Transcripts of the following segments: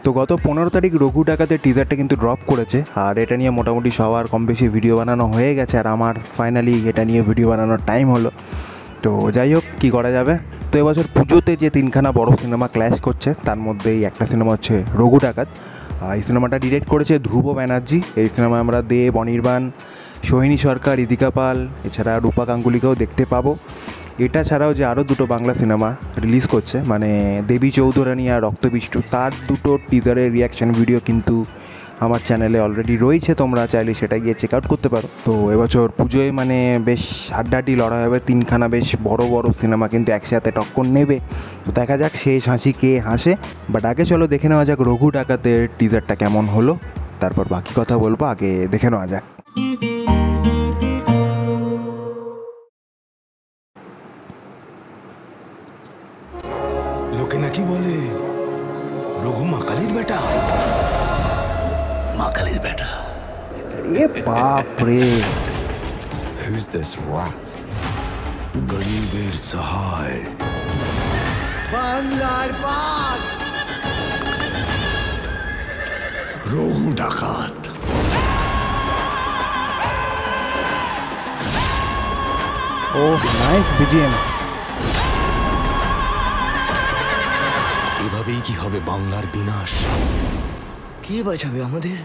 তো গত 15 তারিখ রঘু ডাকাতের টিজারটা কিন্তু ড্রপ করেছে, আর এটা নিয়ে মোটামুটি সবার কম বেশি ভিডিও বানানো হয়ে গেছে, আর আমার ফাইনালি এটা নিয়ে ভিডিও বানানোর টাইম হলো। তো যাই হোক, কী করা যাবে। তো এবছর পুজোতে যে 3খানা বড় সিনেমা ক্ল্যাশ করছে, তার মধ্যেই একটা সিনেমা হচ্ছে রঘু ডাকাত। এই সিনেমাটা ডিরেক্ট করেছে ধ্রুব ব্যানার্জি। এই সিনেমায় আমরা দেব, অনির্বাণ, সোহিনী সরকার, ইদিকা পাল, এছাড়া রূপা গাঙ্গুলিকেও দেখতে পাবো। এটা ছাড়াও যে আরও দুটো বাংলা সিনেমা রিলিজ করছে, মানে দেবী চৌধুরানী আর রক্তবিষ্টু, তার দুটো টিজারের রিয়াকশান ভিডিও কিন্তু আমার চ্যানেলে অলরেডি রয়েছে, তোমরা চাইলে সেটা গিয়ে চেক আউট করতে পারো। তো এবছর পুজোয় মানে বেশ হাড্ডাহাড্ডি লড়াই হবে, 3খানা বেশ বড় বড় সিনেমা কিন্তু একসাথে টক্কর নেবে। তো দেখা যাক শেষ হাসি কে হাসে। বাট আগে চলো দেখে নেওয়া যাক রঘু ডাকাতের টিজারটা কেমন হলো, তারপর বাকি কথা বলবো। আগে দেখে নেওয়া যাক। লোকে নাকি বলে রঘু মা কালীর বেটা। মা কালীর বেটা? এ বাপ রে! Who's this rat? গরিবের সহায়, বাংলার বাঘ, রঘু ডাকাত। ও নাইস বিজিএম। এভাবেই কি হবে বাংলার বিনাশ? কে বাঁচাবে আমাদের?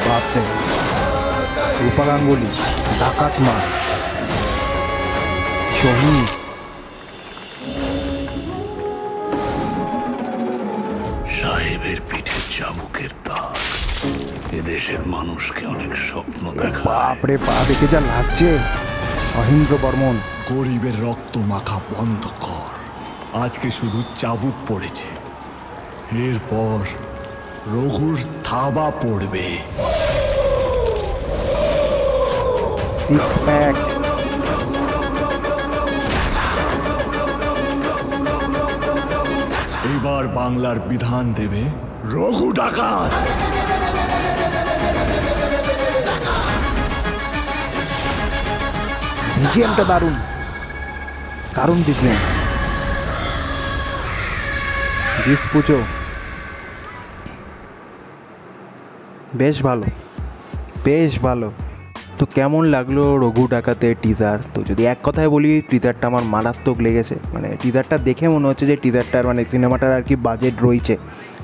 বাপরে, রূপা গাঙ্গুলি, ডাকাত মা, সোহিনী। সাহেবের পিঠে চাবুকের দাগ এদেশের মানুষকে অনেক স্বপ্ন দেখায়। বাপরে পা দেখে যা লাগছে। মহেন্দ্র বর্মন। গরিবের রক্ত মাখা বন্ধ কর। আজকে শুধু চাবুক পড়েছে, এরপর রঘুর থাবা পড়বে। Six pack. এবার বাংলার বিধান দেবে রঘু ডাকাত। বিজিএমটা দারুণ, দারুণ বিজিএম। ডিস পুজো বেশ ভালো, বেশ ভালো। তো কেমন লাগলো রঘু ডাকাতের টিজার? তো যদি এক কথায় বলি, টিজারটা আমার মারাত্মক লেগেছে। মানে টিজারটা দেখে মনে হচ্ছে যে টিজারটার মানে সিনেমাটার আর কি বাজেট রয়েছে,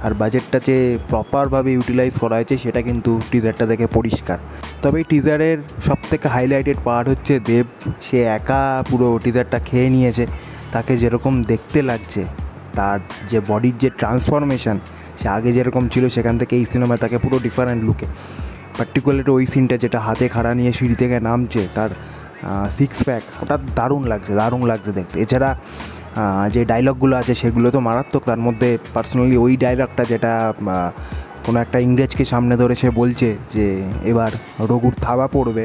আর বাজেটটা যে প্রপারভাবে ইউটিলাইজ করা হয়েছে সেটা কিন্তু টিজারটা দেখে পরিষ্কার। তবে এই টিজারের সবথেকে হাইলাইটেড পার্ট হচ্ছে দেব। সে একা পুরো টিজারটা খেয়ে নিয়েছে। তাকে যেরকম দেখতে লাগছে, তার যে বডির যে ট্রান্সফরমেশান, সে আগে যেরকম ছিল সেখান থেকে এই সিনেমায় তাকে পুরো ডিফারেন্ট লুকে। পার্টিকুলারলি ওই সিনটা যেটা হাতে খাড়া নিয়ে সিঁড়ি থেকে নামছে, তার সিক্স প্যাক, ওটা দারুণ লাগছে, দারুণ লাগছে দেখতে। এছাড়া যে ডায়লগগুলো আছে সেগুলো তো মারাত্মক। তার মধ্যে পার্সোনালি ওই ডায়লগটা যেটা কোনো একটা ইংরেজকে সামনে ধরে সে বলছে যে এবার রঘুর থাবা পড়বে,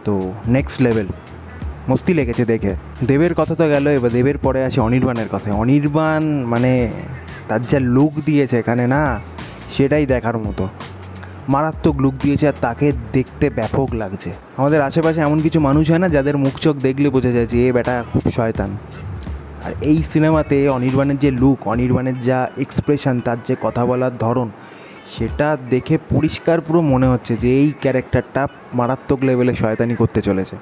তো নেক্সট লেভেল, মস্তি লেগেছে দেখে। দেবের কথা তো গেল, এবার দেবের পরে আছে অনির্বাণের কথা। অনির্বাণ মানে তার যা লুক দিয়েছে এখানে না, সেটাই দেখার মতো। মারাত্মক লুক দিয়েছে, আর তাকে দেখতে ব্যাপক লাগছে। আমাদের আশেপাশে এমন কিছু মানুষ হয় না যাদের মুখ চোখ দেখলে বোঝা যায় যে এ বেটা খুব শয়তান। আর এই সিনেমাতে অনির্বাণের যে লুক, অনির্বাণের যা এক্সপ্রেশন, তার যে কথা বলার ধরন, সেটা দেখে পরিষ্কার পুরো মনে হচ্ছে যে এই ক্যারেক্টারটা মারাত্মক লেভেলে শয়তানি করতে চলেছে।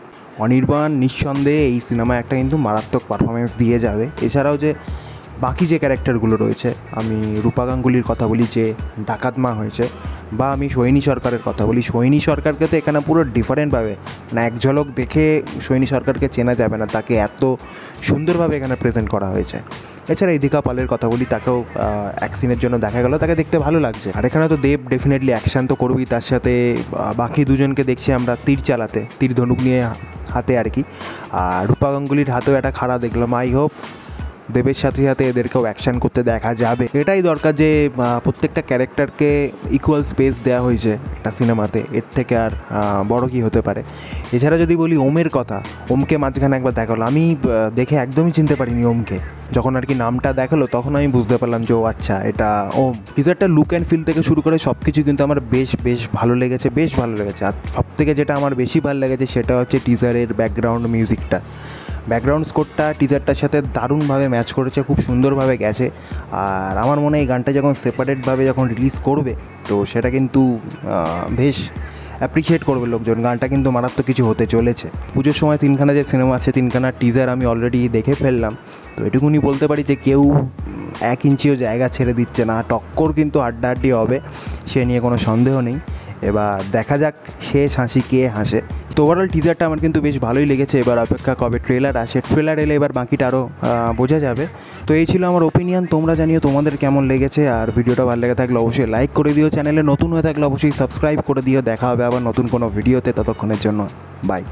অনির্বাণ নিঃসন্দেহে এই সিনেমায় একটা কিন্তু মারাত্মক পারফরমেন্স দিয়ে যাবে। এছাড়াও যে বাকি যে ক্যারেক্টারগুলো রয়েছে, আমি রূপা গাঙ্গুলির কথা বলি যে ডাকাত মা হয়েছে, বা আমি সোহিনী সরকারের কথা বলি, সোহিনী সরকারকে তো এখানে পুরো ডিফারেন্টভাবে, মানে এক ঝলক দেখে সোহিনী সরকারকে চেনা যাবে না, তাকে এত সুন্দরভাবে এখানে প্রেজেন্ট করা হয়েছে। এছাড়া ইদিকা পালের কথা বলি, তাকেও এক সিনের জন্য দেখা গেল, তাকে দেখতে ভালো লাগছে। আর এখানে তো দেব ডেফিনেটলি অ্যাকশান তো করবেই, তার সাথে বাকি দুজনকে দেখছি আমরা তীর চালাতে, তীর ধনুক নিয়ে হাতে আর কি। আর রূপা গাঙ্গুলির হাতেও একটা খাড়া দেখলাম। আই হোপ দেবের সাথে সাথে এদেরকেও অ্যাকশান করতে দেখা যাবে। এটাই দরকার যে প্রত্যেকটা ক্যারেক্টারকে ইকুয়াল স্পেস দেওয়া হয়েছে একটা সিনেমাতে, এর থেকে আর বড় কী হতে পারে। এছাড়া যদি বলি ওমের কথা, ওমকে মাঝখানে একবার দেখালো, আমি দেখে একদমই চিনতে পারিনি ওমকে। যখন আর কি নামটা দেখালো তখন আমি বুঝতে পারলাম যে ও আচ্ছা এটা ওম। টিজারটা লুক অ্যান্ড ফিল থেকে শুরু করে সব কিছু কিন্তু আমার বেশ ভালো লেগেছে, বেশ ভালো লেগেছে। আর সব থেকে যেটা আমার বেশি ভালো লেগেছে সেটা হচ্ছে টিজারের ব্যাকগ্রাউন্ড মিউজিকটা। ব্যাকগ্রাউন্ড স্কোরটা টিজারটার সাথে দারুণভাবে ম্যাচ করেছে, খুব সুন্দরভাবে গেছে। আর আমার মনে হয় এই গানটা যখন সেপারেটভাবে যখন রিলিজ করবে তো সেটা কিন্তু বেশ অ্যাপ্রিসিয়েট করবে লোকজন। গানটা কিন্তু মারাত্মক কিছু হতে চলেছে। পুজোর সময় তিনখানা যে সিনেমা আছে, তিনখানার টিজার আমি অলরেডি দেখে ফেললাম। তো এটুকুনি বলতে পারি যে কেউ 1 ইঞ্চিও জায়গা ছেড়ে দিচ্ছে না, টক্কর কিন্তু হাড্ডাহাড্ডি হবে, সে নিয়ে কোনো সন্দেহ নেই। এবার দেখা যাক শেষ হাসি কে হাসে। তো ওভারঅল টিজারটা আমার কিন্তু বেশ ভালোই লেগেছে। এবার অপেক্ষা কবে ট্রেলার আসে, ট্রেলার এলে এবার বাকিটা আরও বোঝা যাবে। তো এই ছিল আমার ওপিনিয়ন, তোমরা জানিও তোমাদের কেমন লেগেছে। আর ভিডিওটা ভালো লেগে থাকলে অবশ্যই লাইক করে দিও, চ্যানেলে নতুন হয়ে থাকলে অবশ্যই সাবস্ক্রাইব করে দিও। দেখা হবে আবার নতুন কোনো ভিডিওতে, ততক্ষণের জন্য বাই।